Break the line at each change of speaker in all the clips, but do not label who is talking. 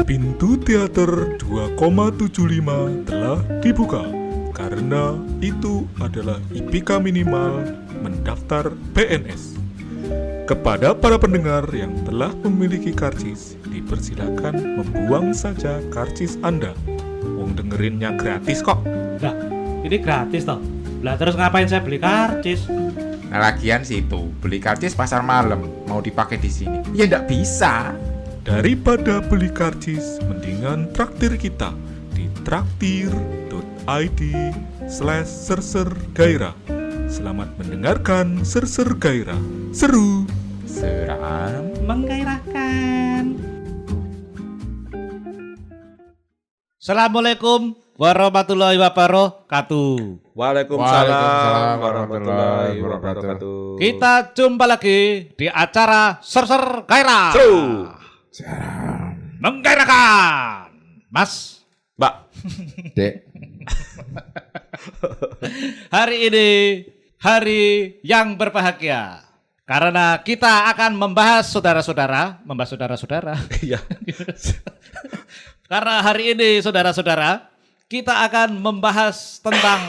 Pintu teater 2,75 telah dibuka karena itu adalah IPK minimal mendaftar PNS. Kepada para pendengar yang telah memiliki karcis, dipersilakan membuang saja karcis Anda. Wong dengerinnya gratis kok.
Lah, ini gratis toh. Lah terus ngapain saya beli karcis?
Nah, lagian sih itu beli karcis pasar malam mau dipakai di sini. Ya ndak bisa.
Daripada beli karcis, mendingan traktir kita di traktir.id/sersergairah. Selamat mendengarkan Serser Gairah. Seru,
Seram.
Menggairahkan. Assalamualaikum warahmatullahi wabarakatuh.
Waalaikumsalam warahmatullahi wabarakatuh.
Kita jumpa lagi di acara Serser Gairah.
Seru.
Menggairahkan. Mas,
Mbak.
Dek.
hari ini hari yang berbahagia karena kita akan membahas saudara-saudara.
Iya.
Karena hari ini saudara-saudara kita akan membahas tentang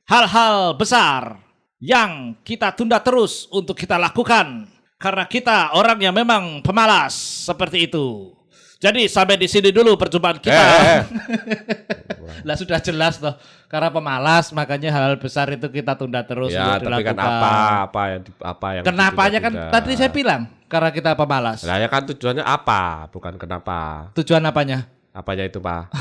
hal-hal besar yang kita tunda terus untuk kita lakukan karena kita orang yang memang pemalas seperti itu. Jadi sampai di sini dulu perjumpaan kita. Lah sudah jelas toh, karena pemalas makanya hal besar itu kita tunda terus
Ya,
untuk
tapi kan
dilakukan.
apa yang
Kenapanya kan
ditunda-tunda.
tadi saya bilang karena kita pemalas.
Nah, ya kan tujuannya apa, bukan kenapa.
Tujuan apanya?
Apanya itu, Pak?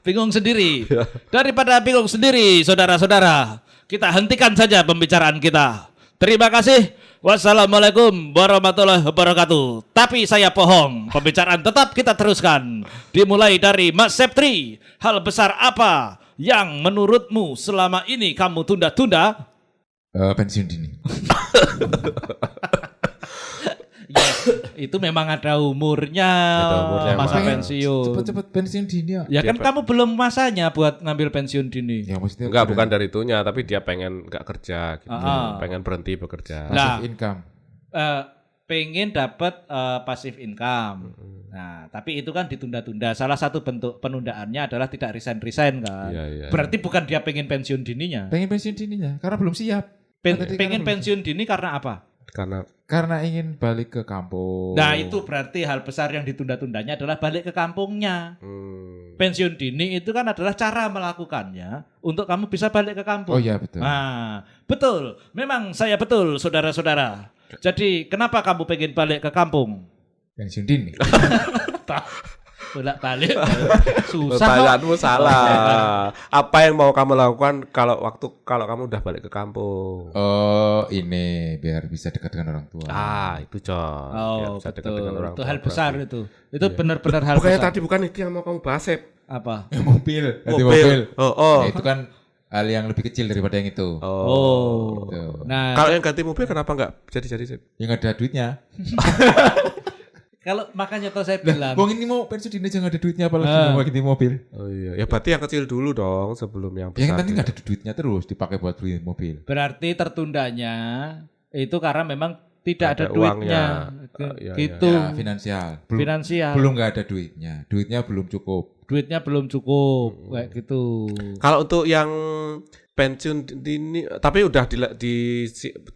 Bingung sendiri. Daripada bingung sendiri, saudara-saudara, kita hentikan saja pembicaraan kita. Terima kasih. Wassalamualaikum warahmatullahi wabarakatuh. Tapi saya bohong, pembicaraan tetap kita teruskan. Dimulai dari Mas Septri. Hal besar apa yang menurutmu selama ini kamu tunda-tunda?
Pensiun dini.
Ya, itu memang ada umurnya,
Ada umurnya,
masa
Mas.
pensiun.
Cepet-cepet pensiun dini ya.
Ya kan kamu belum masanya buat ngambil pensiun dini.
Ya maksudnya
Enggak, bukan dari itunya, tapi dia pengen enggak kerja gitu.
Ah.
Pengen berhenti bekerja.
Nah.
passive income.
Pengen dapat passive income. Nah, tapi itu kan ditunda-tunda. Salah satu bentuk penundaannya adalah tidak resign kan.
Iya, iya.
Berarti bukan dia pengen pensiun dininya.
Pengen pensiun dininya karena belum siap. Tadi
Pengen
karena
pensiun dini karena apa?
Karena
ingin balik ke kampung.
Nah, itu berarti hal besar yang ditunda-tundanya adalah balik ke kampungnya. Pensiun dini itu kan adalah cara melakukannya untuk kamu bisa balik ke kampung.
Oh iya betul.
Nah, betul. Memang saya betul, saudara-saudara. Jadi, kenapa kamu pengen balik ke kampung?
Pensiun dini.
Bolak-balik. Susah kok.
pertanyaanmu salah. Apa yang mau kamu lakukan kalau kamu udah balik ke kampung?
Oh ini biar bisa dekat dengan orang tua.
Itu John. Biar
Oh,
bisa dekat
betul.
dengan orang
Itu
tua,
hal besar
berarti.
itu. Itu benar-benar hal
Bukannya
besar.
tadi bukan itu yang mau kamu bahas, Sep?
Apa?
Mobil. Ganti mobil.
Oh.
Ya, itu kan hal yang lebih kecil daripada yang itu.
Oh.
Gitu.
Nah,
Kalau yang ganti mobil kenapa enggak jadi Sep?
Yang ada duitnya.
kalau makanya tuh saya bilang,
Bang ini mau pensiun dini aja nggak ada duitnya apalagi mau ganti mobil.
Oh iya, ya berarti yang kecil dulu dong sebelum yang
Ya
besar.
kan nanti nggak ada duitnya terus dipakai buat beli mobil.
berarti tertundanya itu karena memang tidak ada,
Ada
duitnya.
uangnya. Iya,
Gitu.
Ya, finansial.
Finansial.
Belum nggak ada duitnya. Duitnya belum cukup.
Duitnya belum cukup kayak gitu.
Kalau untuk yang pensiun dini, tapi udah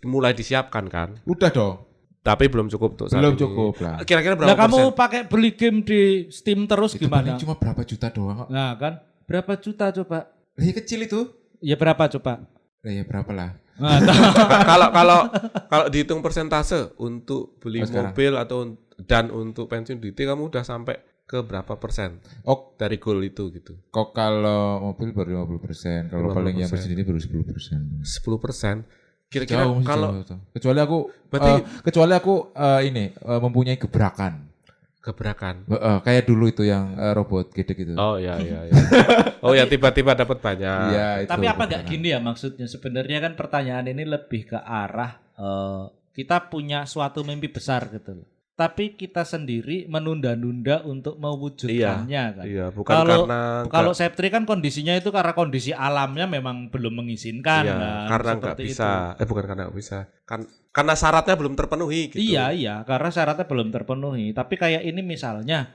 mulai disiapkan kan?
Udah dong.
Tapi belum cukup untuk saat
Belum
ini.
cukup lah.
Kira-kira berapa
Nah, kamu
persen?
pakai beli game di Steam terus
Itu
gimana?
paling cuma berapa juta doang kok.
Nah, kan berapa juta coba?
Lah ya kecil itu.
Ya berapa coba?
Lah ya berapa lah.
Nah,
Kalau dihitung persentase untuk beli
Oh, sekarang.
mobil dan untuk pensiun dini kamu udah sampai ke berapa persen
Oh,
dari goal itu gitu?
kok kalau mobil baru 50%, kalau paling yang
50%.
pensiun dini baru 10%.
10%. Kira-kira
Jauh,
kalau
jauh. Kecuali aku
Berarti-
mempunyai gebrakan.
gebrakan.
Kayak dulu itu yang robot gede gitu.
Oh iya. Oh ya tiba-tiba dapat banyak.
Iya, itu
tapi apa nggak
gebrakan.
gini ya maksudnya? Sebenarnya kan pertanyaan ini lebih ke arah kita punya suatu mimpi besar gitu loh. Tapi kita sendiri menunda-nunda untuk mewujudkannya kan.
Iya, bukan
Kalau Septri kan kondisinya itu karena kondisi alamnya memang belum mengizinkan
iya,
kan,
karena nggak
seperti
bisa.
itu.
Bukan karena nggak bisa. Karena syaratnya belum terpenuhi gitu.
Iya, karena syaratnya belum terpenuhi. Tapi kayak ini misalnya,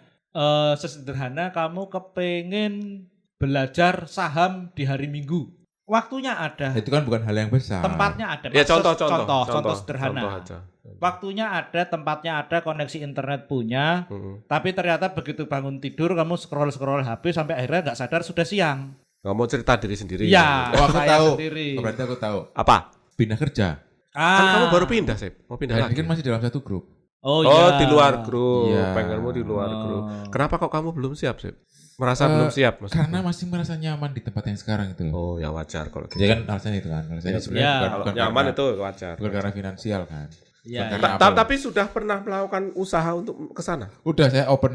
sesederhana kamu kepengen belajar saham di hari Minggu. Waktunya ada,
Itu kan bukan hal yang besar.
tempatnya ada.
Ya
Maksud-
contoh
sederhana.
Contoh aja.
Waktunya ada, tempatnya ada, koneksi internet punya. Tapi ternyata begitu bangun tidur kamu scroll HP sampai akhirnya nggak sadar sudah siang.
Nggak mau cerita diri sendiri.
Iya,
Oh, aku
saya
tahu.
sendiri.
Berarti aku tahu.
Apa?
Pindah kerja.
Kan kamu baru pindah, Sep. Mau pindah
Dan
lagi.
ini kan masih dalam satu grup.
Oh,
Oh,
iya.
di luar grup.
Iya.
Pengenmu di luar
Oh.
grup. Kenapa kok kamu belum siap, Sep? Merasa belum siap maksudnya?
Karena masih merasa nyaman di tempat yang sekarang itu loh.
Oh, ya wajar kalau gitu.
Jadi kan alasannya itu kan. Alasannya sebenarnya
Iya.
bukan,
Kalau
bukan
nyaman
karena,
itu wajar.
bukan karena finansial kan.
Iya,
Bukan
iya.
karena apa.
Tapi sudah pernah melakukan usaha untuk ke sana?
Udah saya open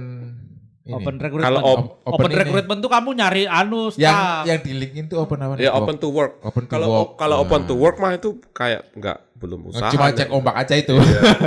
ini.
Open recruitment.
Kalau
open
ini.
recruitment tuh kamu nyari
yang di LinkedIn tuh open apa?
ya open to work.
Open to
Kalau
work.
kalau
Nah.
open to work mah itu kayak belum usaha.
Cuma cek ombak aja itu.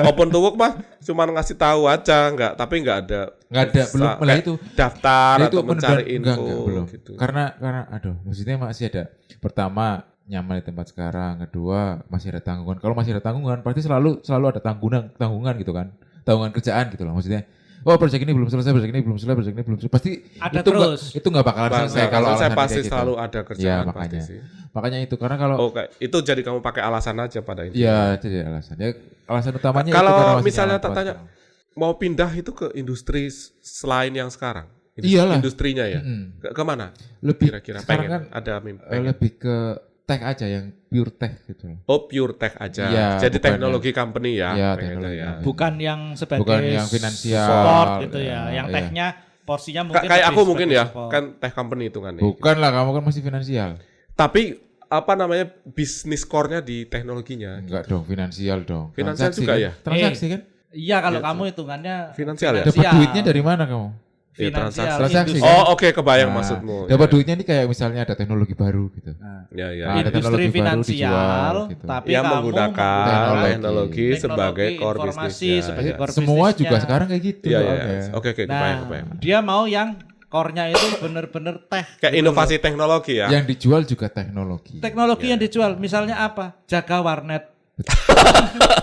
Open to work mah cuma ngasih tahu aja, tapi nggak ada
Nggak ada, belum, malah
kayak
itu.
daftar
Itu
atau mencari
beneran-
info
enggak, belum.
gitu.
Karena aduh, maksudnya masih ada. Pertama, nyaman di tempat sekarang. Kedua, masih ada tanggungan. Kalau masih ada tanggungan, pasti selalu ada tanggungan gitu kan. Tanggungan kerjaan gitu loh maksudnya. Oh, proyek ini belum selesai, proyek ini belum selesai. Pasti
Ada
itu
terus.
itu nggak bakalan selesai kalau
saya
alasannya
pasti
kayak gitu.
selalu ada kerjaan
Ya,
pasti
makanya.
sih.
Makanya itu karena kalau
Oke, itu jadi kamu pakai alasan aja pada intinya.
ya itu jadi alasan. Ya alasan utamanya
Kalau
itu karena masih
misalnya
nyaman
tak
tempat
tanya,
sekarang.
mau pindah itu ke industri selain yang sekarang.
Iyalah.
Industrinya ya.
Mm-mm.
Kemana?
Lebih
Kira-kira
sekarang
pengen
kan
ada mimpi.
lebih ke tech aja yang pure tech gitu loh.
Oh, pure tech aja.
Iya,
Jadi
bukan
teknologi company ya.
Iya,
pengennya
teknologi
ya.
company.
Bukan yang sebagai
Bukan yang finansial.
support gitu ya.
Ya,
Yang
iya.
tehnya porsinya mungkin
Kayak
lebih
aku mungkin
sebagai
ya,
support.
kan tech company itu kan.
Bukan lah, kamu kan masih finansial.
Tapi apa namanya bisnis core-nya di teknologinya.
Enggak dong, finansial dong.
Finansial
Transaksi
juga
kan?
ya?
Transaksi kan?
Iya, kalau kamu hitungannya
Finansial ya?
Dapat duitnya dari mana kamu?
Ya,
finansial
transaksi.
industri.
Oh, oke, kebayang
Nah,
maksudmu.
Dapat
Ya.
duitnya ini kayak misalnya ada teknologi baru gitu.
Ya, ya.
Nah, ada
Industri
teknologi baru
finansial,
dijual gitu.
tapi
Yang
kamu
menggunakan
teknologi.
teknologi sebagai core
informasi
bisnisnya.
sebagai
Ya.
core
Semua
bisnisnya.
juga sekarang kayak gitu.
Iya, iya.
soalnya.
Oke,
Nah,
kebayang.
dia mau yang core-nya itu bener-bener teh.
Kayak
gitu
inovasi
loh.
teknologi ya.
Yang dijual juga teknologi.
Teknologi yang dijual, misalnya apa? Jaga warnet.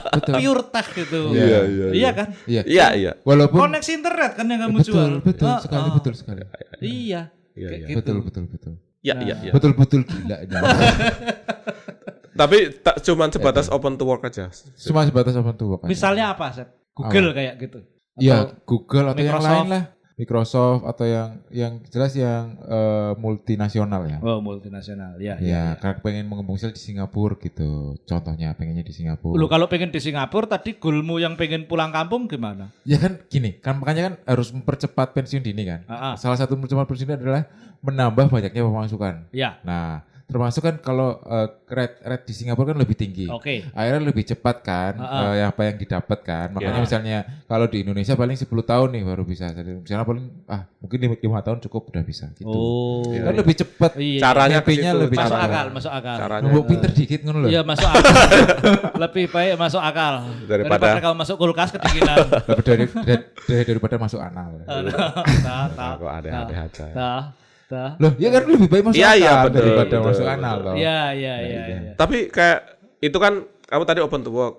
Betul.
Pure tech gitu.
Iya,
Iya kan?
Iya.
Iya, iya.
Walaupun
Koneksi internet kan yang kamu
betul,
jual.
betul
Oh,
sekali,
oh.
betul sekali.
Iya.
Iya,
Kayak
iya.
gitu.
Betul.
Iya, iya, iya.
Betul gila ini.
Tapi cuman sebatas open to work aja.
Cuma sebatas open to work aja.
Misalnya apa, Sep? Google kayak gitu.
Iya, Google atau yang
Microsoft.
lain lah. Microsoft atau yang jelas yang multinasional ya.
Oh, multinasional. Ya,
Ya, karena pengen mengembang sel di Singapura gitu. Contohnya pengennya di Singapura.
Lu kalau pengen di Singapura tadi goalmu yang pengen pulang kampung gimana?
Ya kan gini, kan makanya kan harus mempercepat pensiun dini kan. Salah satu mempercepat pensiun dini adalah menambah banyaknya pemasukan.
Ya.
Nah, termasuk kan kalau rate di Singapura kan lebih tinggi.
Oke.
Akhirnya lebih cepat kan apa yang didapat kan. Makanya
Ya.
misalnya kalau di Indonesia paling 10 tahun nih baru bisa. Jadi misalnya paling mungkin 5 tahun cukup udah bisa gitu.
Oh.
Kan lebih cepat.
Iya.
Caranya ke
Happy-nya
situ.
lebih
Masuk
cepat.
akal, masuk akal.
Caranya.
Nunggu pinter dikit ngono loh.
Iya, masuk akal. Lebih baik masuk akal
Daripada-
kamu masuk kulkas kedinginan.
Lebih daripada masuk anal.
Kok ada-ada aja.
Loh, ya kan lebih baik masuk
Iya, iya,
akal
betul,
daripada
betul,
masuk
betul.
anal loh.
Iya.
Tapi kayak itu kan kamu tadi open to work.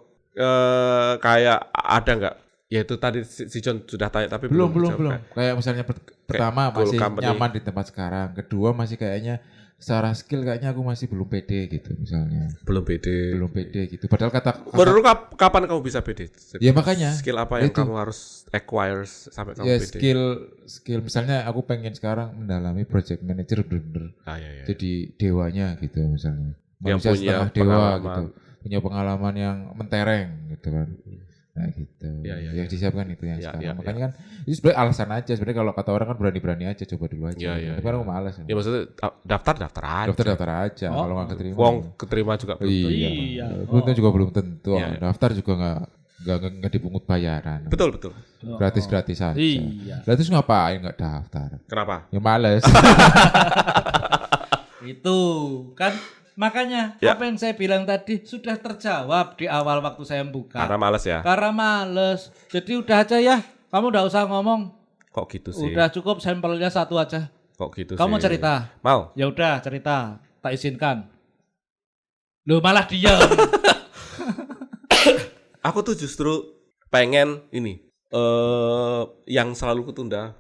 Kayak ada nggak? Ya itu tadi si John sudah tanya tapi
Belum.
dijawab.
Kayak misalnya pertama
goal
masih
company.
nyaman di tempat sekarang. Kedua masih kayaknya secara skill kayaknya aku masih belum pede gitu misalnya.
Belum pede.
Belum pede gitu. Padahal
Menurut kapan kamu bisa pede?
Ya makanya.
Skill apa yang
Itu.
kamu harus acquire sampai kamu
ya
pede?
skill misalnya aku pengen sekarang mendalami project manager bener-bener
Iya.
jadi dewanya gitu misalnya.
Yang
Manusia
punya
setengah dewa
pengalaman.
gitu. Punya pengalaman yang mentereng gitu kan. Nah gitu.
Iya.
Yang disiapkan itu yang
Iya,
sekarang.
iya,
Makanya kan itu sebenarnya alasan aja. Sebenarnya kalau kata orang kan berani-berani aja coba dulu aja.
Iya.
Tapi kan aku malas.
Ya maksudnya daftar aja.
Daftar aja kalau nggak keterima.
Wong keterima juga belum. tentu.
Iya. Belum juga belum tentu.
Iya.
Daftar juga nggak dipungut bayaran.
Betul.
Gratis aja.
Iya.
Lah terus ngapain nggak daftar?
Kenapa?
Ya males.
Itu kan makanya
Ya.
apa yang saya bilang tadi sudah terjawab di awal waktu saya buka.
Karena males ya.
Karena males. Jadi udah aja ya. Kamu udah usah ngomong.
Kok gitu sih?
Udah cukup sampelnya satu aja.
Kok gitu sih?
Kamu cerita.
Mau?
Ya udah cerita. Tak izinkan. Loh malah diam.
Aku tuh justru pengen ini yang selalu kutunda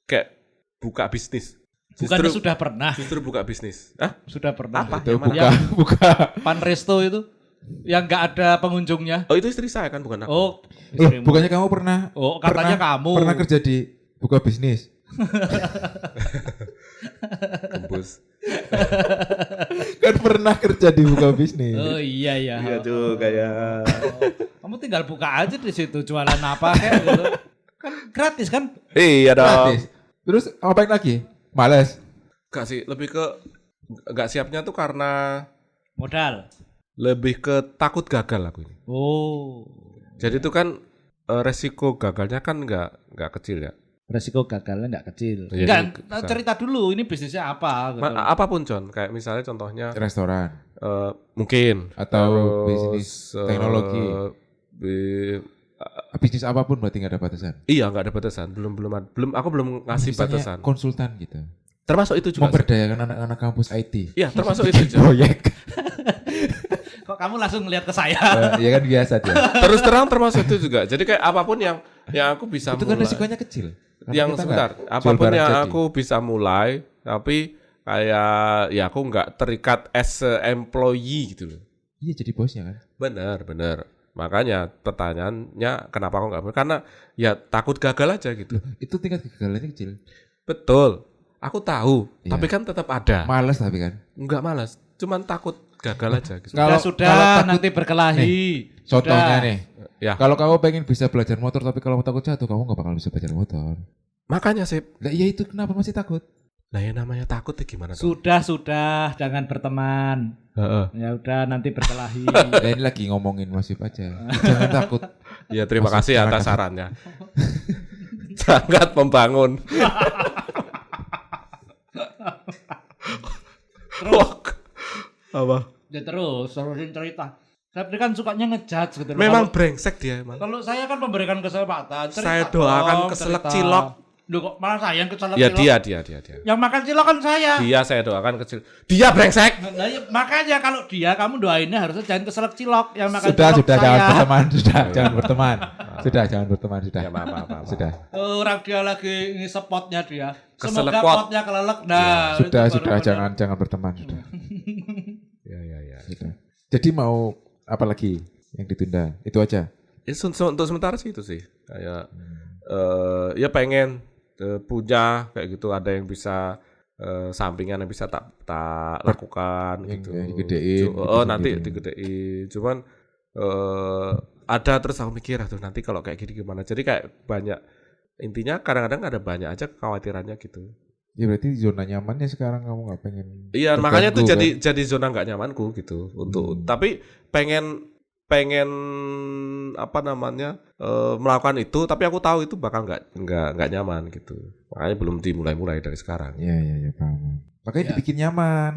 kayak buka bisnis.
Bukannya sudah pernah?
Justru buka bisnis. Hah?
Sudah pernah.
Apa?
Itu
Yang mana?
buka.
Panresto itu yang nggak ada pengunjungnya.
Oh, itu istri saya kan, bukan aku.
Oh,
Loh,
istrimu.
bukannya kamu pernah
Oh, katanya kamu.
pernah kerja di buka bisnis?
Gembus.
Kan pernah kerja di buka bisnis.
Oh iya ya.
Iya juga ya.
Kamu tinggal buka aja di situ jualan apa kayak gitu. Kan gratis kan?
Iya dong.
Gratis. Terus ngapain lagi? Males.
Gak sih, lebih ke gak siapnya tuh karena
Modal.
lebih ke takut gagal aku ini.
Oh.
Jadi itu kan resiko gagalnya kan nggak kecil ya.
Resiko gagalnya nggak kecil.
Jadi
Enggak,
bisa.
cerita dulu ini bisnisnya apa gitu.
Apapun John, kayak misalnya contohnya
Restoran
mungkin
atau
terus,
bisnis teknologi.
bi-
Bisnis apapun berarti nggak ada batasan.
iya nggak ada batasan, aku belum ngasih
Misalnya
batasan.
konsultan gitu.
Termasuk itu juga.
Memberdayakan anak-anak kampus IT.
Iya termasuk itu John.
Proyek.
Kok kamu langsung ngeliat ke saya?
Ya kan biasa dia.
Terus terang termasuk itu juga. Jadi kayak apapun yang aku bisa
Itu kan
mulai.
resikonya kecil. Karena
Yang
kita
sebentar,
nggak jual
apapun
barang
yang
jadi.
aku bisa mulai, tapi kayak ya aku nggak terikat as a employee gitu loh.
Iya jadi bosnya kan.
Benar. Makanya pertanyaannya kenapa aku nggak mau? Karena ya takut gagal aja gitu.
Itu tingkat kegagalannya kecil.
Betul. Aku tahu,
Iya.
tapi kan tetap ada.
Males tapi kan.
Nggak malas, cuman takut gagal aja gitu.
Sudah,
kalau takut-
nanti berkelahi.
Contohnya
Sudah.
nih.
Ya.
Kalau kamu pengen bisa belajar motor tapi kalau takut jatuh kamu nggak bakal bisa belajar motor.
Makanya sih,
Lah iya itu kenapa masih takut?
nah ya namanya takut ya gimana tuh?
Sudah, jangan berteman. Ya udah nanti berkelahi.
Nah, ini lagi ngomongin nasib aja. Jangan takut.
Ya terima
Maksud-
kasih
jangan
atas
takut.
sarannya. Sangat membangun.
Terus,
Apa?
ya terusin cerita. Saya kan sukanya ngejudge gitu loh.
Memang
Kalau-
brengsek dia emang.
Kalau saya kan memberikan kesempatan. cerita
Saya doakan
dong,
keselak
cerita.
cilok.
Loh kok malah saya yang keselak
Ya
cilok?
dia.
Yang makan cilok kan saya.
Dia saya doakan kecil. Dia brengsek.
Nah, ya, makanya kalau dia kamu doainnya harusnya jangan keselak cilok. Yang makan
Sudah
cilok
jangan
saya.
berteman, jangan berteman. Jangan berteman, sudah.
Ya apa.
Sudah.
Orang dia lagi ngisep potnya dia.
Keselak
Semoga
pot.
potnya kelelek. Nah, itu
Sudah,
baru benar.
jangan berteman, sudah.
Ya.
Sudah. Jadi mau apa lagi yang ditunda? Itu aja.
Untuk sementara sih itu sih. Kayak ya pengen punya kayak gitu, ada yang bisa sampingan yang bisa tak lakukan
Yang
gitu.
digedein gitu
Nanti
sendiri.
digedein. Cuman ada terus aku mikir tuh nanti kalau kayak gini gimana. Jadi kayak banyak, intinya kadang-kadang ada banyak aja kekhawatirannya gitu.
Ya berarti zona nyamannya sekarang kamu nggak pengen.
Iya, makanya tuh
terganggu,
jadi zona nggak nyamanku gitu untuk tapi pengen apa namanya melakukan itu, tapi aku tahu itu bakal nggak nyaman gitu. Makanya belum dimulai dari sekarang.
Iya, paham. Makanya
Ya.
dibikin nyaman.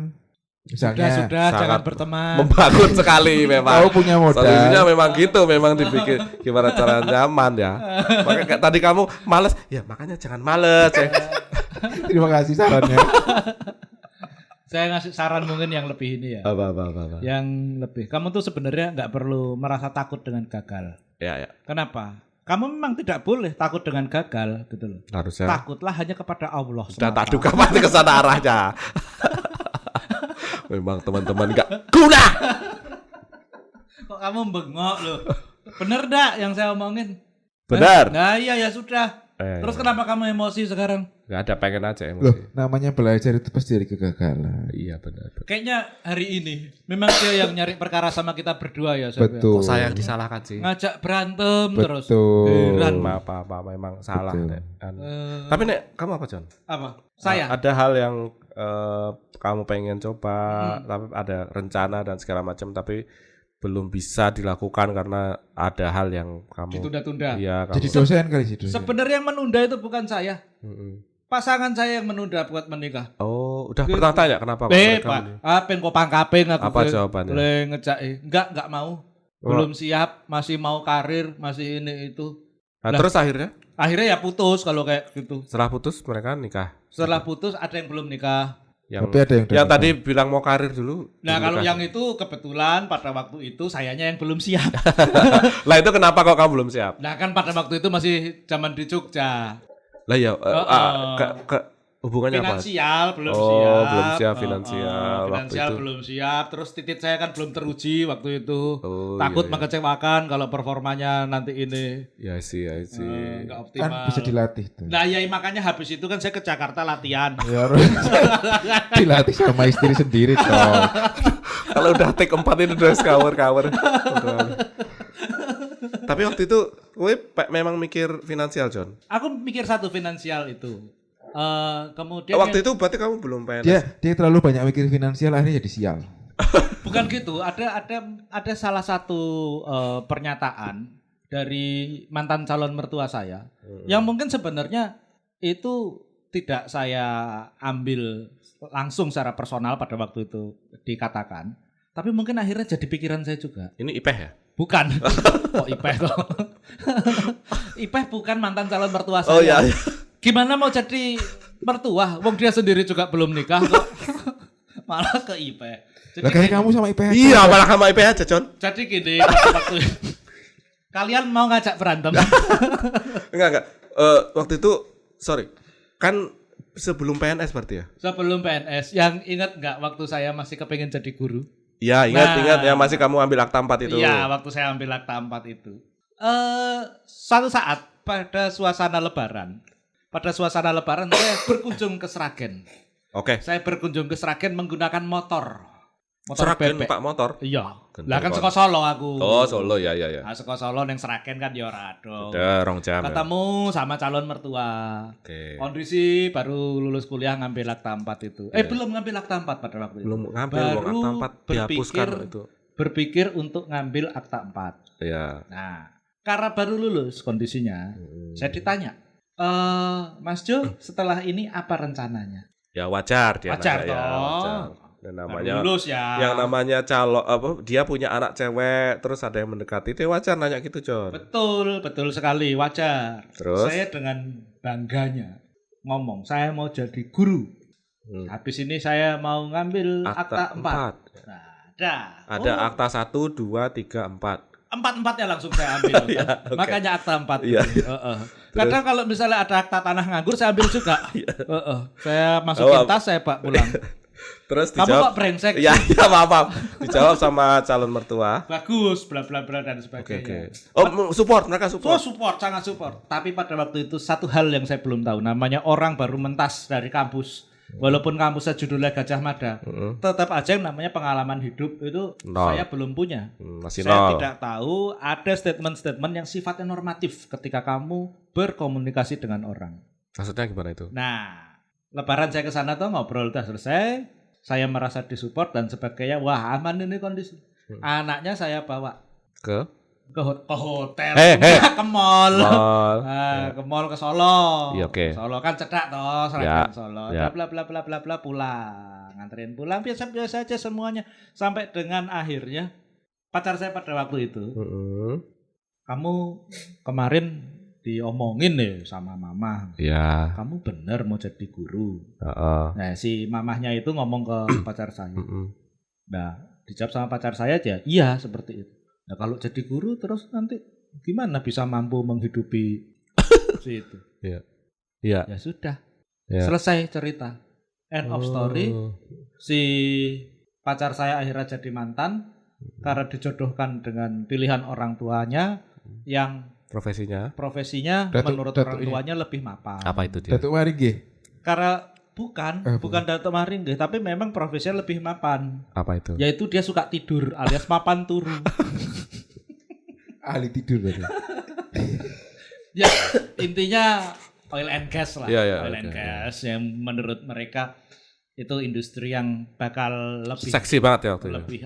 Misalnya
Sudah,
sangat
jangan berteman.
Membangun sekali memang.
kau punya modal.
Solusinya memang gitu, memang dibikin gimana cara nyaman ya. Makanya kayak tadi kamu males, ya makanya jangan males. Ya.
Terima kasih sarannya.
Saya ngasih saran mungkin yang lebih ini ya.
Apa.
Yang lebih. Kamu tuh sebenarnya nggak perlu merasa takut dengan gagal.
Ya.
Kenapa? Kamu memang tidak boleh takut dengan gagal gitu loh.
Harusnya.
Takutlah hanya kepada Allah.
Sudah
semata.
tak duga pasti ke sana arahnya. Memang teman-teman nggak guna.
Kok kamu bengok loh? Bener dak yang saya omongin?
Benar.
Nah iya ya sudah. Terus kenapa kamu emosi sekarang?
Nggak ada, pengen aja
Loh,
emosi.
namanya belajar itu pasti dari kegagalan.
Iya benar.
Kayaknya hari ini memang dia yang nyari perkara sama kita berdua ya. Sob, ya?
Betul.
Kok saya yang disalahkan sih?
Ngajak berantem terus.
Betul.
Heran.
Apa memang salah.
Betul.
Nek.
Eh,
Tapi Nek, kamu apa John?
apa? Saya.
Ada hal yang kamu pengen coba, tapi ada rencana dan segala macam, tapi belum bisa dilakukan karena ada hal yang kamu.
Ditunda-tunda.
Iya.
Jadi
Kamu.
dosen kali sih dosen.
Sebenarnya yang menunda itu bukan saya.
Mm-mm.
Pasangan saya yang menunda buat menikah.
Oh, udah pernah tanya kenapa?
Pak,
mereka ini?
apa yang kau pangkapin aku
Apa
ke-
jawabannya?
boleh ngejak enggak mau. Belum siap, masih mau karir, masih ini itu.
Nah,
Lah.
terus akhirnya
Akhirnya ya putus kalau kayak gitu.
setelah putus mereka nikah.
Setelah putus ada yang belum nikah.
Tapi ada yang udah
tadi bilang mau karir dulu.
Nah,
dulu
kalau
kasih.
yang itu kebetulan pada waktu itu sayanya yang belum siap.
Lah itu kenapa kok kamu belum siap?
Nah, kan pada waktu itu masih zaman di Jogja.
Lah ya hubungannya apa?
Finansial belum
Oh,
siap.
belum siap finansial waktu
finansial
itu.
belum siap. Terus titik saya kan belum teruji waktu itu.
Oh,
Takut
iya.
mengecewakan kalau performanya nanti ini
Ya sih.
nggak
kan
optimal.
bisa dilatih tuh.
Nah, ya makanya habis itu kan saya ke Jakarta latihan.
Ya harus dilatih sama istri sendiri toh.
Kalau udah take 4 itu udah cover. Tapi waktu itu gue memang mikir finansial, John.
Aku mikir satu finansial itu. Kemudian
Waktu itu berarti kamu belum PNS.
Dia terlalu banyak mikir finansial akhirnya jadi sial.
bukan gitu. Ada salah satu pernyataan dari mantan calon mertua saya yang mungkin sebenarnya itu tidak saya ambil langsung secara personal pada waktu itu dikatakan, tapi mungkin akhirnya jadi pikiran saya juga.
Ini IPeh ya?
Bukan. Kok Ipeh kok? Ipeh bukan mantan calon mertua saya.
Oh iya.
Gimana mau jadi mertua? Wong dia sendiri juga belum nikah kok. Malah ke Ipeh. Jadi
Lah kayak kamu sama IPH.
Iya, malah sama IPeh aja, John.
Jadi gini, waktu kalian mau ngajak berantem?
Enggak. Waktu itu sorry. Kan sebelum PNS berarti ya?
Sebelum PNS, yang ingat nggak waktu saya masih kepengen jadi guru?
Iya, ingat
Nah.
ya masih kamu ambil akta 4 itu.
Iya, waktu saya ambil akta 4 itu. Suatu saat pada suasana lebaran saya berkunjung ke Sragen.
Oke.
Saya berkunjung ke Sragen menggunakan motor
Seragen
bebek.
Pak motor.
Iya.
Gendeng
Lah kan
kon.
saka Solo aku.
Oh, Solo ya.
Nah, saka Solo ning Sragen kan ya ora ado.
Udah 2 jam. Ya.
Ketemu sama calon mertua.
Oke.
Kondisi baru lulus kuliah ngambil akta 4 itu. Belum ngambil akta 4 pada waktu itu.
Belum ngambil
Baru
akta 4 dihapuskan itu.
Berpikir untuk ngambil akta 4.
Iya.
Nah, karena baru lulus kondisinya, saya ditanya, Mas Jo, setelah ini apa rencananya?
Ya wajar dia
Wajar
nanya ya,
toh.
wajar. Dan
Baru
namanya
lulus ya.
yang namanya calon dia punya anak cewek terus ada yang mendekati itu wajar nanya gitu, John.
Betul sekali, wajar.
Terus?
Saya dengan bangganya ngomong, saya mau jadi guru. Habis ini saya mau ngambil akta 4. Nah,
Ada akta 1, 2, 3, 4.
4-4 ya langsung saya ambil.
Ya, oke.
Makanya akta 4.
Iya.
Kadang kalau misalnya ada akta tanah nganggur saya ambil juga. Saya masukin tas, saya bawa pulang.
Terus
Kamu
dijawab.
kok brengsek?
Ya, maaf. Dijawab sama calon mertua.
Bagus, bla bla bla dan
Oke.
sebagainya.
Oh, mereka
Oh,
support.
sangat support. Tapi pada waktu itu satu hal yang saya belum tahu, namanya orang baru mentas dari kampus. Walaupun kampusnya judulnya Gajah Mada, tetap aja yang namanya pengalaman hidup itu
Nol.
saya belum punya.
Masih
Saya
0.
tidak tahu ada statement-statement yang sifatnya normatif ketika kamu berkomunikasi dengan orang.
Maksudnya gimana itu?
Nah, lebaran saya ke sana tuh ngobrol udah selesai, saya merasa disupport dan sebagainya. Wah, aman ini kondisi. Anaknya saya bawa
Ke
ke hotel, ke
mall.
mall. Ke mall ke Solo.
Iya, oke.
Solo kan cedak toh,
Ya,
Seragen Solo.
ya.
Bla bla bla bla bla pulang. Nganterin pulang biasa-biasa aja semuanya sampai dengan akhirnya pacar saya pada waktu itu, kamu kemarin diomongin nih sama mama.
Iya.
Kamu bener mau jadi guru.
Heeh.
Nah, si mamahnya itu ngomong ke pacar saya. Nah, dijawab sama pacar saya aja, iya seperti itu. Nah, kalau jadi guru terus nanti gimana bisa mampu menghidupi si itu?
Iya.
Ya sudah.
Ya.
Selesai cerita. End of story. Si pacar saya akhirnya jadi mantan karena dijodohkan dengan pilihan orang tuanya yang
Profesinya?
menurut orang tuanya lebih mapan.
Apa itu dia?
Datuk Maringge.
Karena bukan Datuk Maringge, tapi memang profesinya lebih mapan.
Apa itu?
Yaitu dia suka tidur alias mapan turu.
Ahli tidur berarti.
Ya, intinya oil and gas lah.
Iya,
oil and gas yang menurut mereka itu industri yang bakal lebih
Seksi banget ya waktu itu.
lebih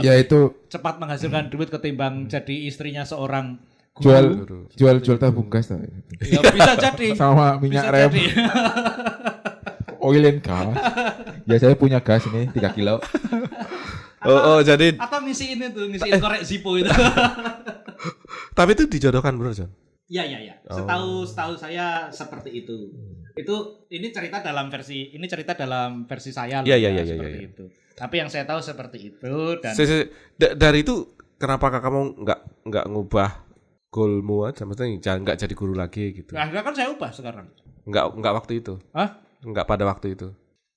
Ya itu
cepat menghasilkan duit ketimbang jadi istrinya seorang guru.
jual tabung gas tuh.
Ya, bisa jadi.
Sama minyak
Bisa
rem.
jadi.
Oil and gas. Ya saya punya gas ini 3 kilo.
Jadi
Atau ngisiin korek Zippo itu.
tapi itu dijodohkan bener, John?
Iya. Setahu saya seperti itu. Ini cerita dalam versi saya loh,
Iya, iya,
ya,
iya,
seperti
iya.
itu. Tapi yang saya tahu seperti itu dan
Dari itu kenapa kamu nggak ngubah goalmu aja, maksudnya jangan nggak jadi guru lagi gitu.
akhirnya kan saya ubah sekarang.
Nggak waktu itu.
Hah?
Nggak pada waktu itu.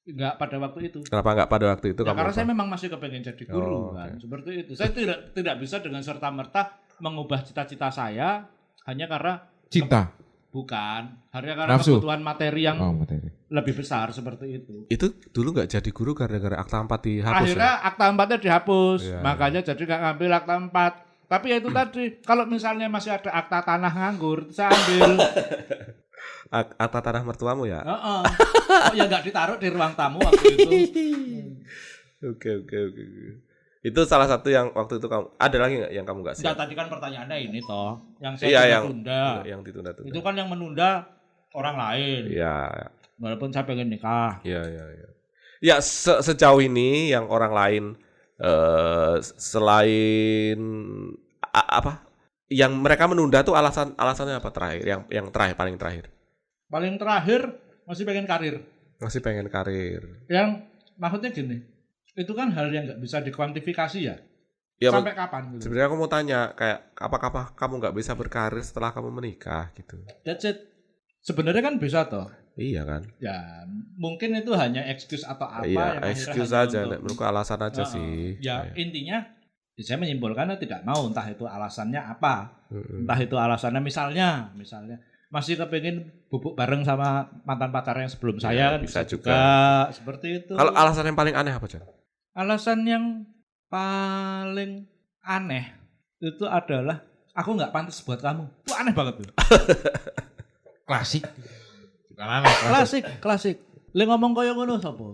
Enggak pada waktu itu.
Kenapa nggak pada waktu itu
Ya,
kamu
karena
ubah?
saya memang masih kepengen jadi guru
Oh,
kan,
oke.
seperti itu. Saya tidak bisa dengan serta-merta mengubah cita-cita saya hanya karena
Cinta.
hanya karena
Nafsu.
kebutuhan materi yang
Oh, materi.
lebih besar seperti itu.
Itu dulu nggak jadi guru gara-gara akta 4 dihapus
Akhirnya
ya?
akta 4-nya dihapus,
Iya,
makanya jadi nggak ngambil akta 4. Tapi ya itu tadi, kalau misalnya masih ada akta tanah nganggur, saya ambil.
Akta tanah mertuamu ya?
Heeh. Kok ya nggak ditaruh di ruang tamu waktu itu.
Oke. Itu salah satu yang waktu itu kamu ada lagi nggak yang kamu nggak
Enggak,
siap?
tadi kan pertanyaannya ini toh, yang saya
Iya, yang
tunda.
yang ditunda-tunda.
Itu kan yang menunda orang lain.
Iya.
Walaupun saya pengen nikah.
Iya. Ya sejauh ini yang orang lain selain apa? Yang mereka menunda tuh alasannya apa terakhir? Yang terakhir paling terakhir.
Paling terakhir masih pengen karir.
Masih pengen karir.
Yang maksudnya gini, itu kan hal yang nggak bisa dikuantifikasi ya.
Ya,
Sampai kapan gitu.
sebenarnya aku mau tanya kayak apakah kamu nggak bisa berkarir setelah kamu menikah gitu?
That's it. Sebenarnya kan bisa toh.
Iya kan?
Ya, mungkin itu hanya excuse atau apa
Iya,
yang akhirnya
excuse
hanya
aja,
untuk-
menurutku alasan aja
Heeh.
sih.
Ya,
Kayak,
intinya ya saya menyimpulkannya tidak mau, entah itu alasannya apa.
mm-mm.
Entah itu alasannya misalnya masih kepengin bubuk bareng sama mantan pacar yang sebelum
Ya,
saya kan
bisa
bisa
juga.
juga seperti itu.
Kalau alasan yang paling aneh apa, Jan?
Alasan yang paling aneh itu adalah aku nggak pantas buat kamu. Itu aneh banget tuh.
Klasik. Bukan aneh.
Klasik. Le ngomong koyo ngono sapa?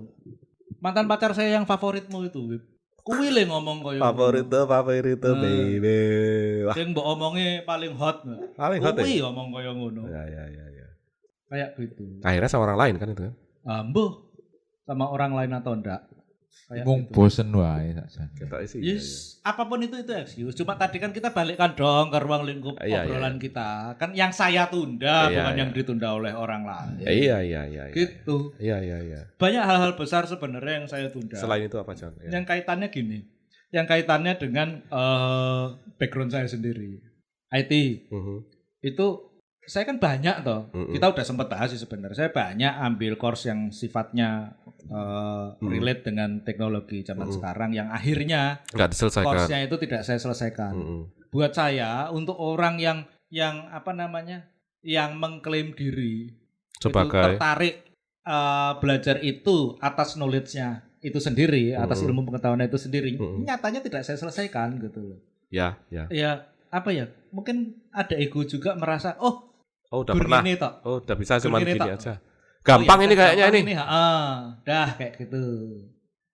Mantan pacar saya yang favoritmu itu, Wib. Kuwi le ngomong koyo
Favorito,
Hmm.
baby. Wah,
sing mbok omonge paling hot.
paling hot ya?
Kuwi ngomong koyo ngono.
Ya.
Kayak gitu.
Akhirnya sama orang lain kan itu kan?
Ambuh sama orang lain atau enggak. Kayak
Mung
gitu.
bosen wae sakjane.
Kita isi.
Yes, apapun itu excuse. Cuma tadi kan kita balikkan dong ke ruang lingkup
Iya,
obrolan kita. Kan yang saya tunda
Iya,
bukan
iya.
yang ditunda oleh orang lain.
Iya.
Gitu.
Iya.
Banyak hal-hal besar sebenarnya yang saya tunda.
Selain itu apa, Jan? Ya.
Yang kaitannya gini. Yang kaitannya dengan background saya sendiri. IT.
Mhm.
Itu saya kan banyak toh.
Mm-mm.
Kita udah sempat bahas sih sebenarnya. Saya banyak ambil course yang sifatnya relate dengan teknologi zaman sekarang yang akhirnya
Nggak diselesaikan.
course-nya itu tidak saya selesaikan.
Mhm.
Buat saya untuk orang yang apa namanya? Yang mengklaim diri itu
Sebagai
tertarik belajar itu atas knowledge-nya itu sendiri, atas ilmu pengetahuan itu sendiri, nyatanya tidak saya selesaikan gitu loh.
ya.
Ya apa ya? Mungkin ada ego juga merasa
Oh, udah
guru
pernah.
ini toh.
Oh, udah bisa cuman
Gini
gini
tok.
aja. Gampang
Oh, ya,
ini kayaknya
gampang
ini.
Dah kayak gitu.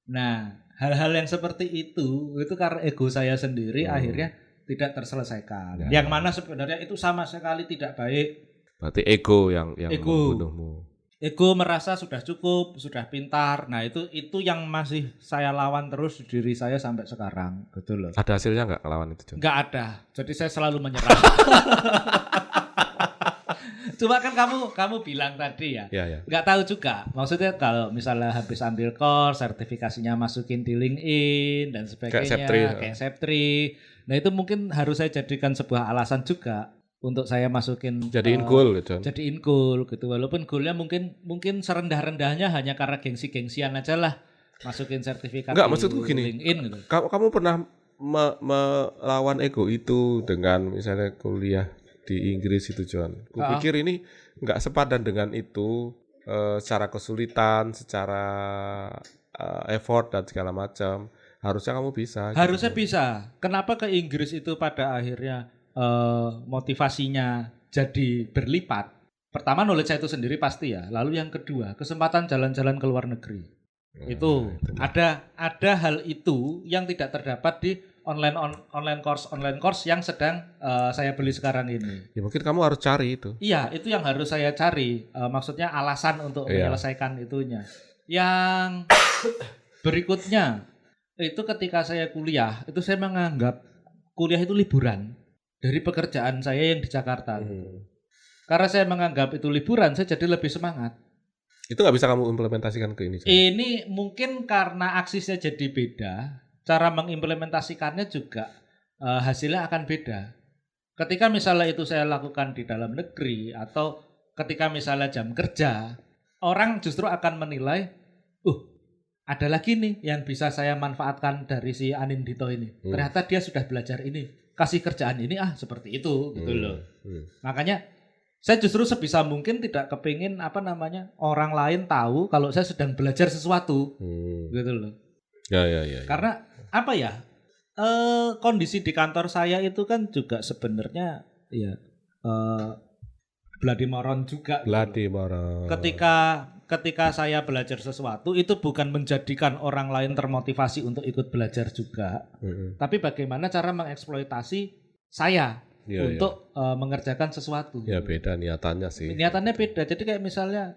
Nah, hal-hal yang seperti itu karena ego saya sendiri akhirnya tidak terselesaikan.
Ya.
Yang mana sebenarnya itu sama sekali tidak baik.
Berarti ego yang
Ego.
membunuhmu.
Ego merasa sudah cukup, sudah pintar. Nah, itu yang masih saya lawan terus di diri saya sampai sekarang, gitu loh.
Ada hasilnya nggak lawan itu, Jan?
Nggak ada. Jadi saya selalu menyerah. Cuma kan kamu bilang tadi ya.
Ya.
Nggak tahu juga. Maksudnya kalau misalnya habis ambil course, sertifikasinya masukin di LinkedIn dan sebagainya. Kayak Septri. Nah itu mungkin harus saya jadikan sebuah alasan juga untuk saya masukin.
Jadiin goal gitu.
Jadiin goal gitu. Walaupun goalnya mungkin serendah-rendahnya hanya karena gengsi-gengsian aja lah. Masukin sertifikat
Enggak,
di
maksudku gini.
LinkedIn gitu.
Kamu pernah melawan ego itu dengan misalnya kuliah di Inggris itu, John? Kupikir ini nggak sepadan dengan itu secara kesulitan, secara effort dan segala macam. Harusnya kamu bisa.
Harusnya
gitu.
bisa. Kenapa ke Inggris itu pada akhirnya motivasinya jadi berlipat? Pertama knowledge saya itu sendiri pasti ya. Lalu yang kedua kesempatan jalan-jalan ke luar negeri. Itu ada hal itu yang tidak terdapat di online course yang sedang saya beli sekarang ini.
Ya mungkin kamu harus cari itu.
Iya, itu yang harus saya cari. Maksudnya alasan untuk menyelesaikan itunya. Yang berikutnya itu ketika saya kuliah, itu saya menganggap kuliah itu liburan dari pekerjaan saya yang di Jakarta. Karena saya menganggap itu liburan, saya jadi lebih semangat.
Itu nggak bisa kamu implementasikan ke ini. Jon?
Ini mungkin karena aksesnya jadi beda, cara mengimplementasikannya juga hasilnya akan beda. Ketika misalnya itu saya lakukan di dalam negeri atau ketika misalnya jam kerja, orang justru akan menilai, ada lagi nih yang bisa saya manfaatkan dari si Anindito ini. Ternyata dia sudah belajar ini, kasih kerjaan ini seperti itu gitu loh. Makanya saya justru sebisa mungkin tidak kepingin orang lain tahu kalau saya sedang belajar sesuatu gitu loh.
Ya.
Karena apa ya? Kondisi di kantor saya itu kan juga sebenarnya ya Vladimoron juga.
Vladimoron.
Ketika saya belajar sesuatu itu bukan menjadikan orang lain termotivasi untuk ikut belajar juga, tapi bagaimana cara mengeksploitasi saya untuk mengerjakan sesuatu.
Ya beda niatannya sih.
Niatannya beda. Jadi kayak misalnya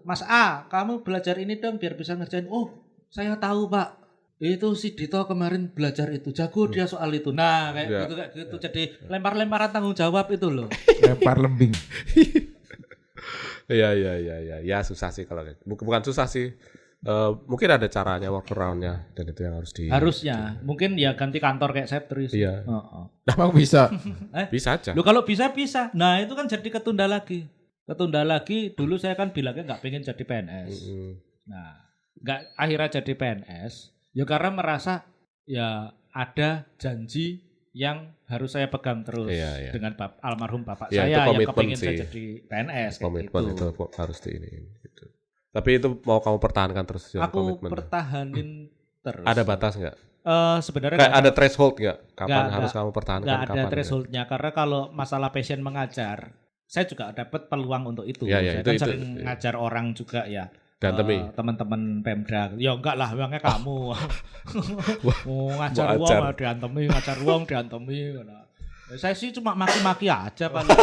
Mas A, kamu belajar ini dong biar bisa ngerjain. Oh, saya tahu Pak. Itu si Dito kemarin belajar itu, jago dia soal itu. Nah, kayak gitu. Jadi lempar-lemparan tanggung jawab itu loh.
Lempar lembing.
Ya, susah sih kalau bukan susah sih. Mungkin ada caranya, workaround-nya, dan itu yang harus
harusnya mungkin ya ganti kantor kayak Septris.
Iya.
Emang bisa.
Bisa aja.
Lu kalau bisa. Nah itu kan jadi ketunda lagi. Dulu saya kan bilangnya nggak pengen jadi PNS. Nah nggak akhirnya jadi PNS. Ya karena merasa ya ada janji yang harus saya pegang terus dengan almarhum bapak saya yang kepingin saya jadi PNS.
Komitmen itu harus di ini. Gitu. Tapi itu mau kamu pertahankan terus?
Aku pertahanin terus.
Ada batas nggak?
Sebenarnya
kayak ada threshold nggak? Kapan harus kamu pertahankan?
Nggak ada thresholdnya karena kalau masalah passion mengajar, saya juga dapat peluang untuk itu. Saya kan sering ngajar orang juga ya.
Dan
teman-teman Pemda. Ya enggak lah, memangnya kamu. Ngajar uang diantemi, ngajar uang diantemi. Saya sih cuma maki-maki aja paling.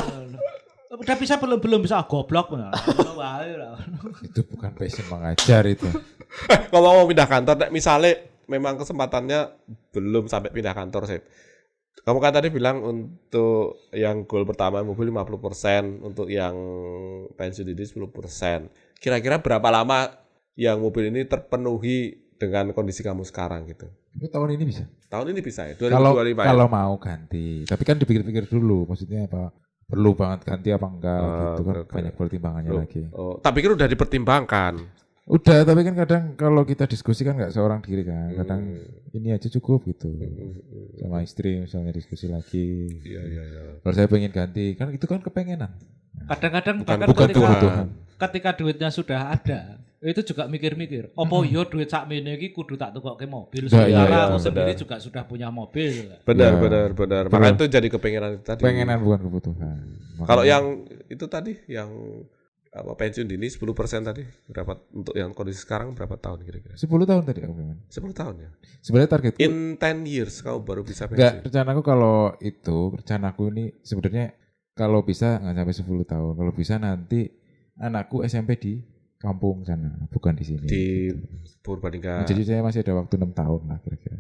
Udah bisa belum bisa goblok benar.
Itu bukan passion mengajar itu.
Kalau mau pindah kantor, misalnya memang kesempatannya belum sampai pindah kantor sih. Kamu kan tadi bilang untuk yang goal pertama mobil 50%, untuk yang pensiun dini 10%. Kira-kira berapa lama yang mobil ini terpenuhi dengan kondisi kamu sekarang gitu?
Itu tahun ini bisa.
Tahun ini bisa ya? 2025
kalau mau ganti. Tapi kan dipikir-pikir dulu, maksudnya apa? Perlu banget ganti apa enggak gitu kan banyak pertimbangannya lagi.
Tapi kan udah dipertimbangkan.
Udah, tapi kan kadang kalau kita diskusi kan nggak seorang diri kan. Kadang ini aja cukup gitu. Sama istri misalnya diskusi lagi.
Iya.
Kalau saya pengen ganti, kan itu kan kepengenan.
Kadang-kadang
bukan kebutuhan.
Ketika duitnya sudah ada, itu juga mikir-mikir. Apa yo duit sakmene iki kudu tak tukokke mobil. Sementara aku sendiri juga sudah punya mobil.
Benar. Makanya itu jadi kepengenan tadi.
Pengenan bukan kebutuhan.
Kalau yang itu tadi yang pensiun dini 10% tadi berapa untuk yang kondisi sekarang berapa tahun kira-kira?
10 tahun tadi aku bilang.
10 tahun ya.
Sebenarnya targetku
in 10 years kamu baru bisa pensiun.
Enggak, rencanaku kalau rencanaku ini sebenarnya kalau bisa nggak sampai 10 tahun. Kalau bisa nanti anakku SMP di kampung sana, bukan di sini.
Di Purbalingga.
Jadi saya masih ada waktu 6 tahun lah kira-kira.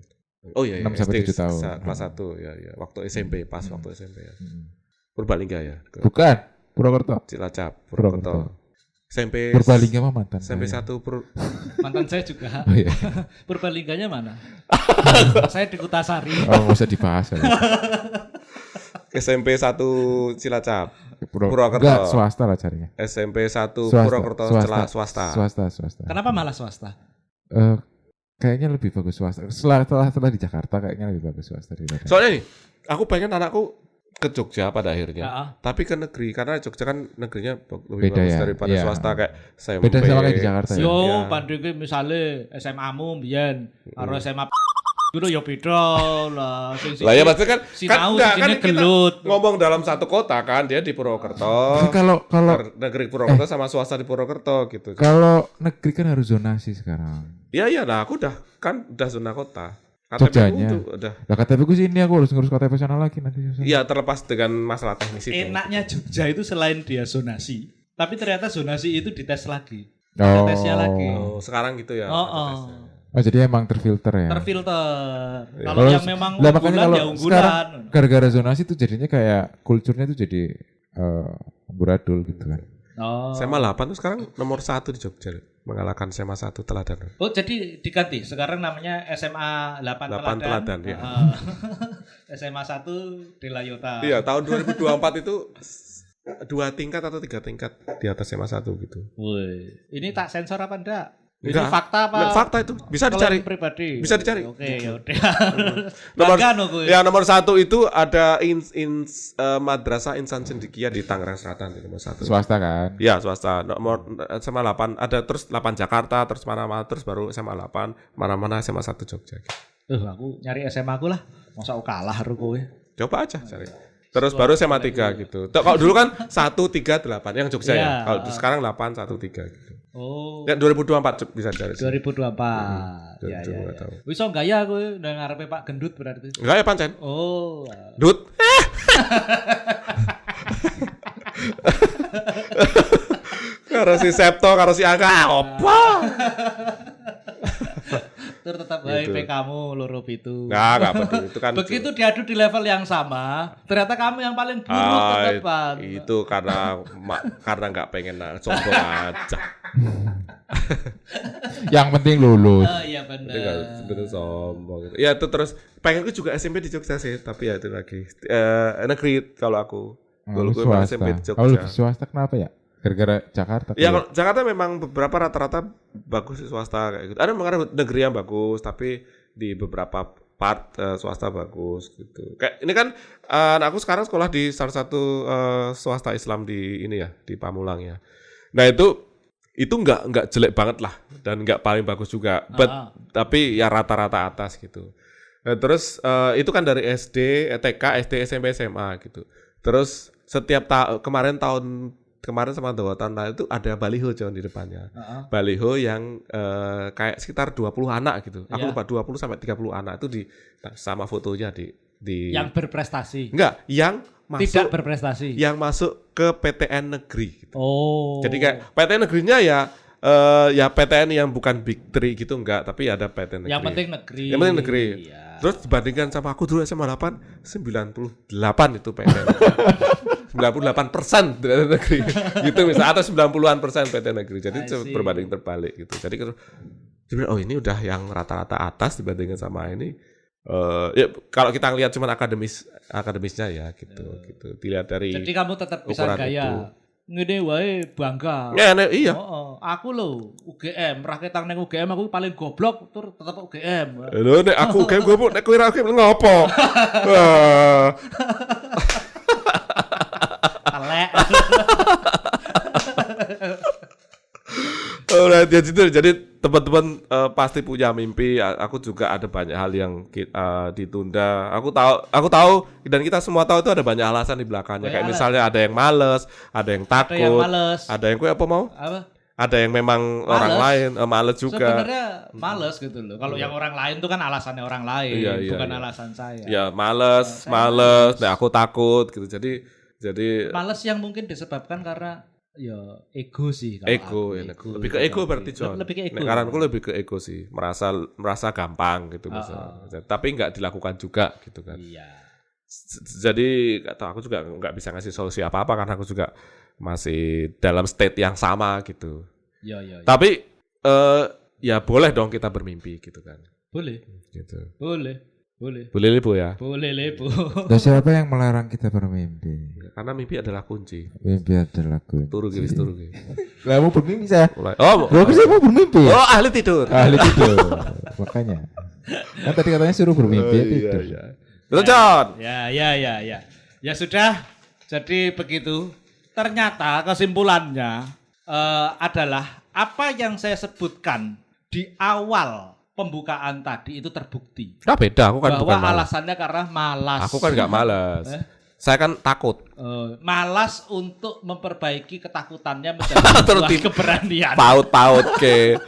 Oh iya,
6 sampai 7 tahun.
Kelas 1 ya. Waktu SMP, waktu SMP ya. Purbalingga ya.
Bukan, Purwokerto.
Cilacap, Purwokerto. SMP
Purbalingga mah mantan.
SMP 1
mantan saya juga.
Oh, iya.
Purbalingganya mana? Saya di Kutasari.
Oh, enggak usah dibahas.
SMP 1 Cilacap.
Purwokerto. Enggak, swasta lah carinya.
SMP 1 Purwokerto swasta.
Swasta.
Kenapa malah swasta?
Kayaknya lebih bagus swasta. Setelah di Jakarta kayaknya lebih bagus swasta daripada.
Soalnya nih, aku pengen anakku ke Jogja pada akhirnya. Tapi ke negeri karena Jogja kan negerinya lebih bagus daripada swasta kayak SMP.
Beda sama kayak di Jakarta ya.
Yo, bandingke misale SMA-mu mbiyen karo SMA dulu ya beda lah.
Lah ya maksudnya kan
sinau
kan
gelut.
Ngomong dalam satu kota kan dia di Purwokerto.
Kalau
negeri Purwokerto sama swasta di Purwokerto gitu.
Kalau negeri kan harus zonasi sekarang.
Iya lah aku udah zona kota.
Jogjanya.
Udah.
Lah KTP ku sini aku harus ngurus KTP sana lagi nanti.
Iya terlepas dengan masalah teknis itu.
Enaknya Jogja itu selain dia zonasi, tapi ternyata zonasi itu dites lagi.
Oh.
Tesnya lagi.
Oh, sekarang gitu ya.
Oh jadi emang terfilter ya.
Terfilter.
Ya.
Kalau yang memang unggulan ya unggulan.
Gara-gara zonasi tuh jadinya kayak kulturnya tuh jadi amburadul gitu kan.
Oh.
SMA 8 tuh sekarang nomor 1 di Jogja, mengalahkan SMA 1 Teladan.
Oh, jadi diganti. Sekarang namanya SMA 8
Teladan, ya.
SMA 1 Delayota.
Iya, tahun 2024 itu 2 tingkat atau 3 tingkat di atas SMA 1 gitu.
Woi, ini tak sensor apa enggak? Ini
Enggak.
fakta apa?
Nah, fakta itu bisa dicari.
Klaim pribadi.
Bisa dicari.
Oke, ya udah.
Nomor,
Bangga no gue.
ya nomor 1 itu ada Madrasah Insan Cendekia di Tangerang Selatan, itu nomor 1.
Swasta kan?
Ya, swasta. Nomor SMA 8 ada, terus 8 Jakarta, terus mana-mana, terus baru SMA 8, mana-mana SMA 1 Jogja.
Aku nyari SMA aku lah. Masa aku kalah karo kowe.
Coba aja cari. Terus baru SMA 3 gitu. Kalau dulu kan 138 yang Jogja ya.
Iya.
Kalau sekarang 813 gitu.
Oh.
Ya 2024 bisa cari.
2024. Ya,
Coba
ya,
nggak
ya.
tahu.
Wis iso gaya kowe nang ngarepe Pak Gendut berarti.
Enggak ya pancen.
Oh.
Dut. Karo si Septo, karo si Angga, apa?
Tur tetap bae
Gitu.
kamu loro pitu.
Enggak peduli itu kan.
Begitu diadu di level yang sama, ternyata kamu yang paling buruk tetepan.
Itu karena enggak pengen sombong aja.
Yang penting lulus.
Oh iya
Itu
benar.
enggak bener sombong. Ya itu terus pengenku juga SMP di Jogja sih, tapi ya itu lagi negeri kalau aku. Dulu gue emang SMP di
Kalau
Jogja.
di swasta kenapa ya? Gara-gara Jakarta.
Ya kalau Jakarta memang beberapa rata-rata bagus di swasta kayak gitu. Ada memang negeri yang bagus, tapi di beberapa part swasta bagus gitu. Kayak ini kan aku sekarang sekolah di salah satu swasta Islam di ini ya, di Pamulang ya. Nah itu nggak jelek banget lah dan nggak paling bagus juga, tapi ya rata-rata atas gitu. Nah, terus itu kan dari SD, TK, SD, SMP, SMA gitu. Terus setiap kemarin sama 2 tahun lalu itu ada baliho John di depannya. Baliho yang kayak sekitar 20 anak gitu. Aku lupa 20 sampai 30 anak itu sama fotonya di
Yang berprestasi.
Enggak, yang masuk
Tidak berprestasi.
yang masuk ke PTN negeri gitu.
Oh.
Jadi kayak PTN negerinya ya PTN yang bukan Big 3 gitu enggak, tapi ada PTN negeri.
Yang penting negeri.
Yang penting negeri.
Iya.
Terus dibandingkan sama aku dulu SMA 8, 98 itu PTN. 98% PTN negeri. Gitu misalnya, atau 90-an% PTN negeri. Jadi berbanding terbalik gitu. Jadi oh ini udah yang rata-rata atas dibandingkan sama ini. Ya kalau kita ngelihat cuma akademisnya ya gitu. Dilihat dari
Jadi kamu tetap bisa
ukuran
gaya.
itu.
Ngene wae bangga.
Ya, iya.
Aku lho UGM, raketang nang UGM aku paling goblok tur tetep UGM.
Lho nek aku UGM gue nek kowe ra UGM ngopo? Wah.
Elek.
Alright, ya gitu. Jadi teman-teman pasti punya mimpi. Aku juga ada banyak hal yang ditunda. Aku tahu dan kita semua tahu itu ada banyak alasan di belakangnya. Kayak misalnya ada yang males, ada yang takut, ada yang apa mau?
Apa?
Ada yang memang orang lain males juga.
Sebenarnya males gitu loh. Kalau yang orang lain itu kan alasannya orang lain,
Iya,
bukan
iya.
alasan saya.
Ya males. Nah, aku takut gitu. Jadi
Males yang mungkin disebabkan karena ya ego sih.
ego, lebih ke ego berarti John.
Lebih ke ego.
Karanku lebih ke ego sih, merasa gampang gitu misalnya. Tapi nggak dilakukan juga gitu kan.
Iya.
Jadi aku juga nggak bisa ngasih solusi apa-apa karena aku juga masih dalam state yang sama gitu.
Iya.
Tapi ya boleh dong kita bermimpi gitu kan.
Boleh.
Gitu.
Boleh
Libu ya.
Boleh lepo.
Dan siapa yang melarang kita bermimpi?
Karena mimpi adalah kunci.
Mimpi adalah kunci.
Turu guys.
Kamu bermimpi saya.
Oh,
Saya mau bermimpi ya?
oh ahli tidur.
Ahli tidur. Makanya. Kan tadi katanya suruh bermimpi ya tidur.
Iya. Betul John.
Ya. Ya sudah. Jadi begitu. Ternyata kesimpulannya adalah apa yang saya sebutkan di awal pembukaan tadi itu terbukti.
Nah beda, aku kan
bahwa
bukan malas.
alasannya karena malas.
Aku kan nggak malas. Saya kan takut.
Malas untuk memperbaiki ketakutannya menjadi sebuah keberanian.
Paut ke.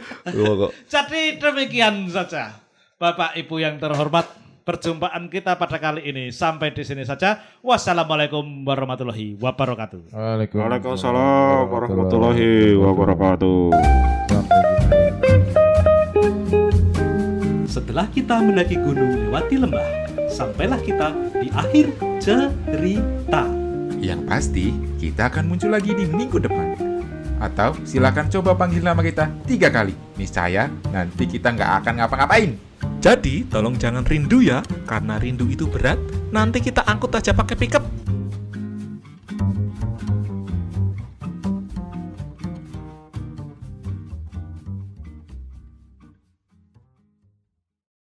Jadi demikian saja, Bapak Ibu yang terhormat. Perjumpaan kita pada kali ini sampai di sini saja. Wassalamualaikum warahmatullahi wabarakatuh.
Waalaikumsalam warahmatullahi wabarakatuh.
Setelah kita mendaki gunung lewati lembah, sampailah kita di akhir cerita.
Ya Yang pasti, kita akan muncul lagi di minggu depan. Atau silakan coba panggil nama kita 3 kali. Niscaya nanti kita nggak akan ngapa-ngapain.
Jadi, tolong jangan rindu ya, karena rindu itu berat. Nanti kita angkut aja pakai pickup.